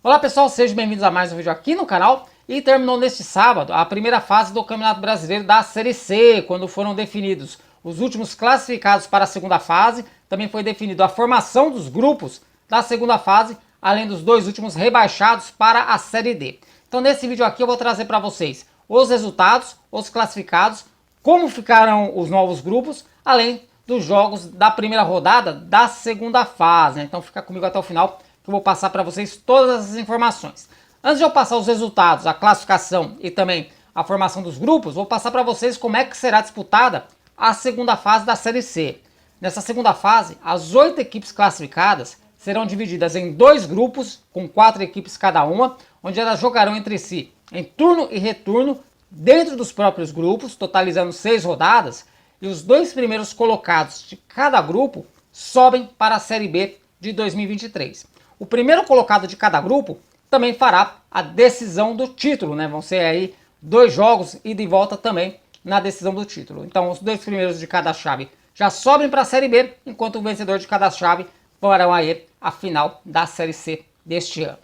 Olá pessoal, sejam bem-vindos a mais um vídeo aqui no canal. E terminou neste sábado a primeira fase do Campeonato Brasileiro da Série C, quando foram definidos os últimos classificados para a segunda fase. Também foi definido a formação dos grupos da segunda fase, além dos dois últimos rebaixados para a Série D. Então nesse vídeo aqui eu vou trazer para vocês os resultados, os classificados, como ficaram os novos grupos, além dos jogos da primeira rodada da segunda fase. Então fica comigo até o final que eu vou passar para vocês todas essas informações. Antes de eu passar os resultados, a classificação e também a formação dos grupos, vou passar para vocês como é que será disputada a segunda fase da Série C. Nessa segunda fase, as 8 equipes classificadas serão divididas em 2 grupos, com 4 equipes cada uma, onde elas jogarão entre si em turno e retorno dentro dos próprios grupos, totalizando 6 rodadas, e os 2 primeiros colocados de cada grupo sobem para a Série B de 2023. O primeiro colocado de cada grupo também fará a decisão do título, né? Vão ser aí 2 jogos ida e volta também na decisão do título. Então os 2 primeiros de cada chave já sobem para a Série B, enquanto o vencedor de cada chave farão aí a final da Série C deste ano.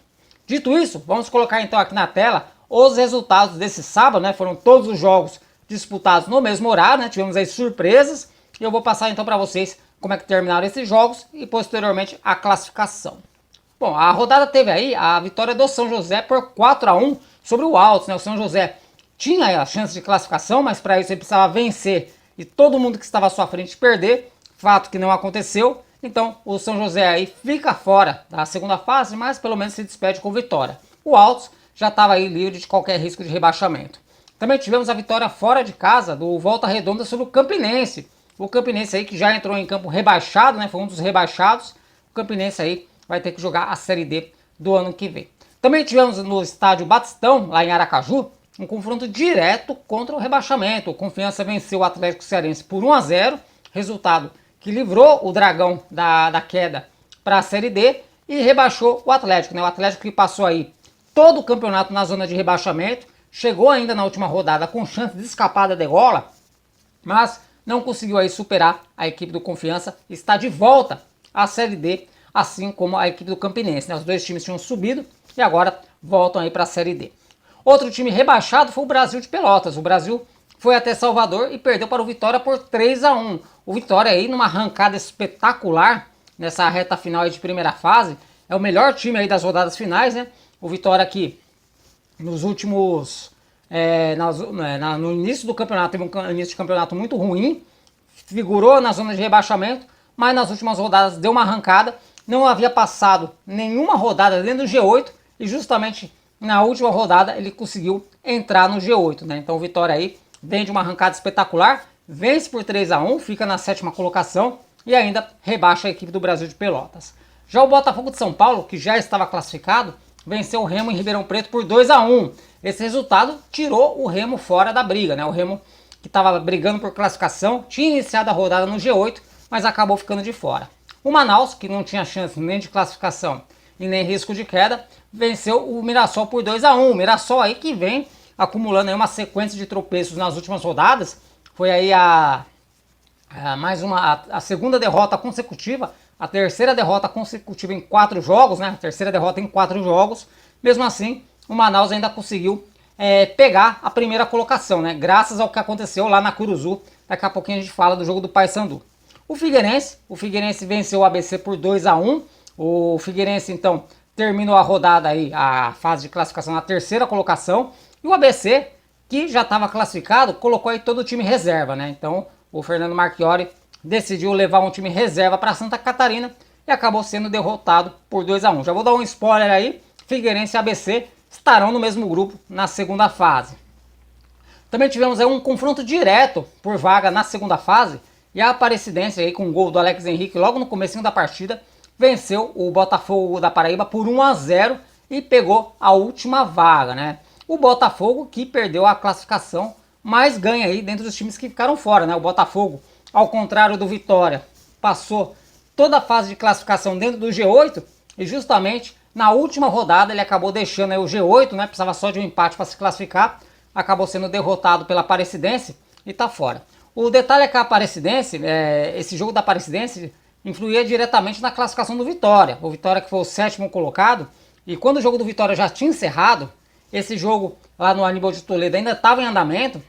Dito isso, vamos colocar então aqui na tela os resultados desse sábado, né? Foram todos os jogos disputados no mesmo horário, né? Tivemos aí surpresas e eu vou passar então para vocês como é que terminaram esses jogos e posteriormente a classificação. Bom, a rodada teve aí a vitória do São José por 4-1 sobre o Altos, né? O São José tinha a chance de classificação, mas para isso ele precisava vencer e todo mundo que estava à sua frente perder, fato que não aconteceu. Então o São José aí fica fora da segunda fase, mas pelo menos se despede com vitória. O Altos já estava aí livre de qualquer risco de rebaixamento. Também tivemos a vitória fora de casa do Volta Redonda sobre o Campinense. O Campinense aí que já entrou em campo rebaixado, né? Foi um dos rebaixados. O Campinense aí vai ter que jogar a Série D do ano que vem. Também tivemos no estádio Batistão, lá em Aracaju, um confronto direto contra o rebaixamento. O Confiança venceu o Atlético Cearense por 1-0, resultado que livrou o Dragão da queda para a Série D e rebaixou o Atlético, né? O Atlético que passou aí todo o campeonato na zona de rebaixamento, chegou ainda na última rodada com chance de escapar da degola, mas não conseguiu aí superar a equipe do Confiança, está de volta à Série D, assim como a equipe do Campinense, né? Os dois times tinham subido e agora voltam aí para a Série D. Outro time rebaixado foi o Brasil de Pelotas. O Brasil foi até Salvador e perdeu para o Vitória por 3-1. O Vitória aí numa arrancada espetacular nessa reta final aí de primeira fase. É o melhor time aí das rodadas finais, né? O Vitória aqui nos últimos... no início do campeonato teve um início de campeonato muito ruim. Figurou na zona de rebaixamento, mas nas últimas rodadas deu uma arrancada. Não havia passado nenhuma rodada dentro do G8 e justamente na última rodada ele conseguiu entrar no G8, né? Então o Vitória aí vem de uma arrancada espetacular, vence por 3-1, fica na 7ª colocação e ainda rebaixa a equipe do Brasil de Pelotas. Já o Botafogo de São Paulo, que já estava classificado, venceu o Remo em Ribeirão Preto por 2-1. Esse resultado tirou o Remo fora da briga, né? O Remo que estava brigando por classificação, tinha iniciado a rodada no G8, mas acabou ficando de fora. O Manaus, que não tinha chance nem de classificação e nem risco de queda, venceu o Mirassol por 2-1. O Mirassol aí que vem acumulando aí uma sequência de tropeços nas últimas rodadas. Foi aí a segunda derrota consecutiva, a terceira derrota consecutiva em 4 jogos, né? A terceira derrota em 4 jogos. Mesmo assim, o Manaus ainda conseguiu pegar a primeira colocação, né? Graças ao que aconteceu lá na Curuzu. Daqui a pouquinho a gente fala do jogo do Paysandu. O Figueirense venceu o ABC por 2-1. O Figueirense, então, terminou a rodada aí, a fase de classificação na 3ª colocação. E o ABC, que já estava classificado, colocou aí todo o time reserva, né? Então, o Fernando Marchiori decidiu levar um time reserva para Santa Catarina e acabou sendo derrotado por 2-1. Já vou dar um spoiler aí, Figueirense e ABC estarão no mesmo grupo na segunda fase. Também tivemos aí um confronto direto por vaga na segunda fase, e a Aparecidense aí com o gol do Alex Henrique logo no comecinho da partida, venceu o Botafogo da Paraíba por 1-0 e pegou a última vaga, né? O Botafogo que perdeu a classificação, mas ganha aí dentro dos times que ficaram fora, né? O Botafogo, ao contrário do Vitória, passou toda a fase de classificação dentro do G8 e justamente na última rodada ele acabou deixando aí o G8, né? Precisava só de um empate para se classificar, acabou sendo derrotado pela Aparecidense e tá fora. O detalhe é que a Aparecidense, esse jogo da Aparecidense influía diretamente na classificação do Vitória. O Vitória que foi o 7º colocado e quando o jogo do Vitória já tinha encerrado, esse jogo lá no Aníbal de Toledo ainda estava em andamento,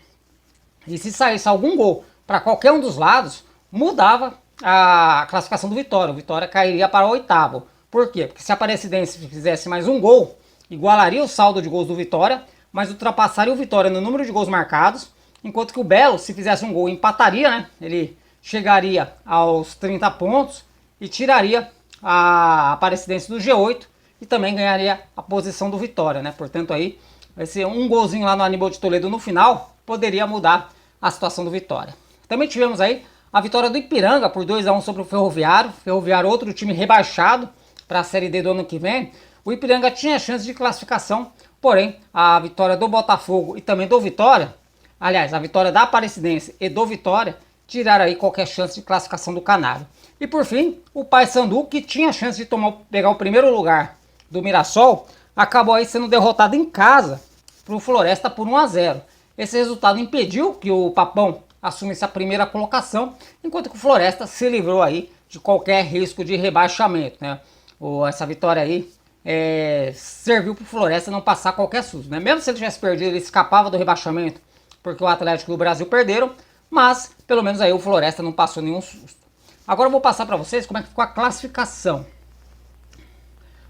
e se saísse algum gol para qualquer um dos lados, mudava a classificação do Vitória. O Vitória cairia para o oitavo. Por quê? Porque se a Aparecidense fizesse mais um gol, igualaria o saldo de gols do Vitória, mas ultrapassaria o Vitória no número de gols marcados, enquanto que o Belo, se fizesse um gol, empataria, né? Ele chegaria aos 30 pontos e tiraria a Aparecidense do G8 e também ganharia a posição do Vitória, né? Portanto, aí, esse um golzinho lá no Aníbal de Toledo no final poderia mudar a situação do Vitória. Também tivemos aí a vitória do Ipiranga por 2-1 sobre o Ferroviário. Ferroviário, outro time rebaixado para a Série D do ano que vem. O Ipiranga tinha chance de classificação, porém a vitória do Botafogo e também do Vitória, aliás, a vitória da Aparecidense e do Vitória, tiraram aí qualquer chance de classificação do Canário. E por fim, o Paysandu, que tinha chance de pegar o primeiro lugar do Mirassol, acabou aí sendo derrotado em casa para o Floresta por 1-0. Esse resultado impediu que o Papão assumisse a primeira colocação, enquanto que o Floresta se livrou aí de qualquer risco de rebaixamento, né? Essa vitória aí serviu para o Floresta não passar qualquer susto, né? Mesmo se ele tivesse perdido, ele escapava do rebaixamento, porque o Atlético do Brasil perderam, mas pelo menos aí o Floresta não passou nenhum susto. Agora eu vou passar para vocês como é que ficou a classificação.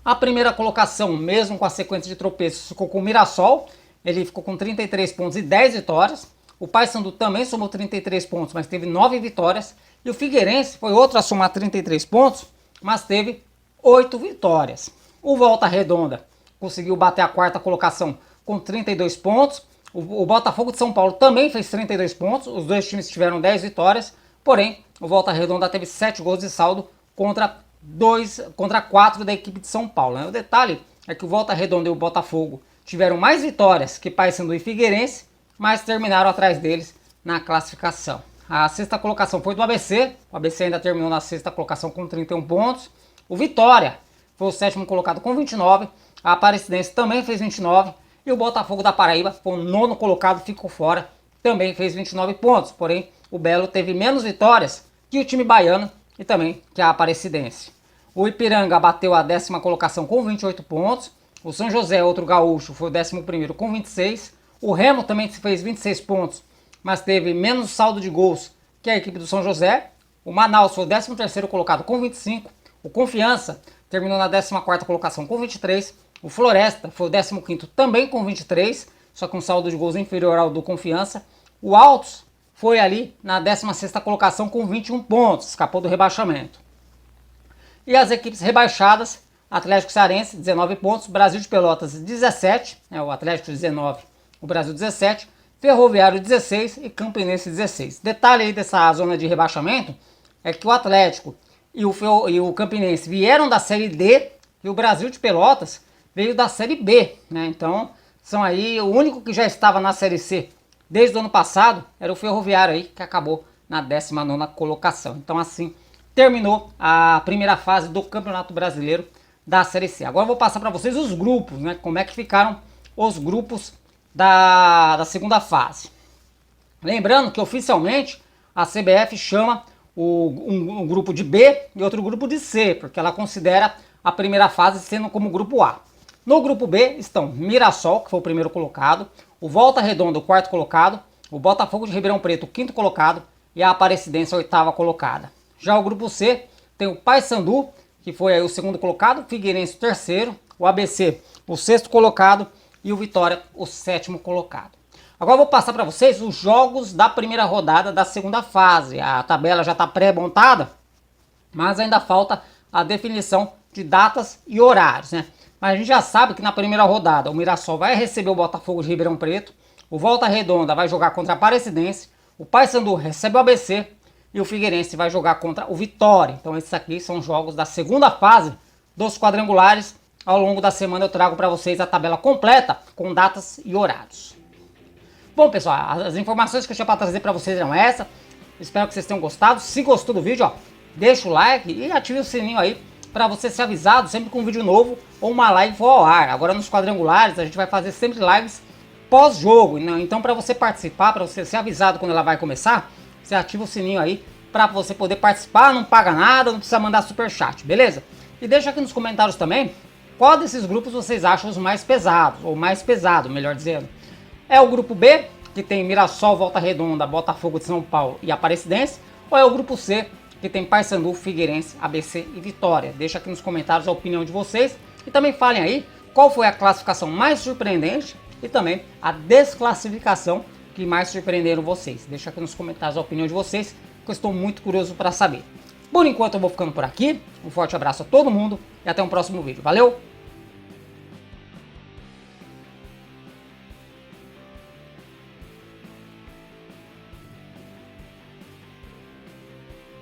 A primeira colocação, mesmo com a sequência de tropeços, ficou com o Mirassol. Ele ficou com 33 pontos e 10 vitórias. O Paysandu também somou 33 pontos, mas teve 9 vitórias. E o Figueirense foi outro a somar 33 pontos, mas teve 8 vitórias. O Volta Redonda conseguiu bater a quarta colocação com 32 pontos. O Botafogo de São Paulo também fez 32 pontos. Os dois times tiveram 10 vitórias. Porém, o Volta Redonda teve 7 gols de saldo contra 4 da equipe de São Paulo, né? O detalhe é que o Volta Redonda e o Botafogo tiveram mais vitórias que Paysandu e Figueirense, mas terminaram atrás deles na classificação. A sexta colocação foi do ABC. O ABC ainda terminou na sexta colocação com 31 pontos. O Vitória foi o sétimo colocado com 29. A Aparecidense também fez 29. E o Botafogo da Paraíba foi o nono colocado, ficou fora, também fez 29 pontos. Porém, o Belo teve menos vitórias que o time baiano e também que a Aparecidense. O Ipiranga bateu a décima colocação com 28 pontos. O São José, outro gaúcho, foi o 11º com 26. O Remo também fez 26 pontos, mas teve menos saldo de gols que a equipe do São José. O Manaus foi o 13º colocado com 25. O Confiança terminou na 14ª colocação com 23. O Floresta foi o 15º também com 23, só com um saldo de gols inferior ao do Confiança. O Altos foi ali na 16ª colocação com 21 pontos, escapou do rebaixamento. E as equipes rebaixadas, Atlético Cearense, 19 pontos, Brasil de Pelotas, 17, o Atlético 19, o Brasil 17, Ferroviário 16 e Campinense 16. Detalhe aí dessa zona de rebaixamento é que o Atlético e o Campinense vieram da Série D e o Brasil de Pelotas veio da Série B, né? Então, são aí, o único que já estava na Série C desde o ano passado era o Ferroviário aí, que acabou na 19ª colocação. Então, assim, terminou a primeira fase do Campeonato Brasileiro da Série C. Agora eu vou passar para vocês os grupos, né? Como é que ficaram os grupos da segunda fase. Lembrando que oficialmente a CBF chama um grupo de B e outro grupo de C, porque ela considera a primeira fase sendo como grupo A. No grupo B estão Mirassol, que foi o primeiro colocado, o Volta Redonda, o quarto colocado, o Botafogo de Ribeirão Preto, o quinto colocado, e a Aparecidense, a oitava colocada. Já o grupo C tem o Paysandu, que foi aí o segundo colocado, o Figueirense, o terceiro, o ABC, o sexto colocado, e o Vitória, o sétimo colocado. Agora eu vou passar para vocês os jogos da primeira rodada da segunda fase. A tabela já está pré-montada, mas ainda falta a definição de datas e horários, né? Mas a gente já sabe que na primeira rodada o Mirassol vai receber o Botafogo de Ribeirão Preto, o Volta Redonda vai jogar contra a Aparecidense, o Paysandu recebe o ABC e o Figueirense vai jogar contra o Vitória. Então esses aqui são jogos da segunda fase dos quadrangulares. Ao longo da semana eu trago para vocês a tabela completa com datas e horários. Bom, pessoal, as informações que eu tinha para trazer para vocês eram essas. Espero que vocês tenham gostado. Se gostou do vídeo, deixa o like e ative o sininho aí para você ser avisado sempre com um vídeo novo ou uma live for ao ar. Agora nos quadrangulares a gente vai fazer sempre lives pós-jogo. Então para você participar, para você ser avisado quando ela vai começar, você ativa o sininho aí para você poder participar, não paga nada, não precisa mandar superchat, beleza? E deixa aqui nos comentários também Qual desses grupos vocês acham os mais pesados, ou mais pesado, melhor dizendo? É o grupo B, que tem Mirassol, Volta Redonda, Botafogo de São Paulo e Aparecidense, ou é o grupo C, que tem Paysandu, Figueirense, ABC e Vitória? Deixa aqui nos comentários a opinião de vocês e também falem aí qual foi a classificação mais surpreendente e também a desclassificação que mais surpreenderam vocês. Deixa aqui nos comentários a opinião de vocês, que eu estou muito curioso para saber. Por enquanto eu vou ficando por aqui, um forte abraço a todo mundo e até um próximo vídeo. Valeu!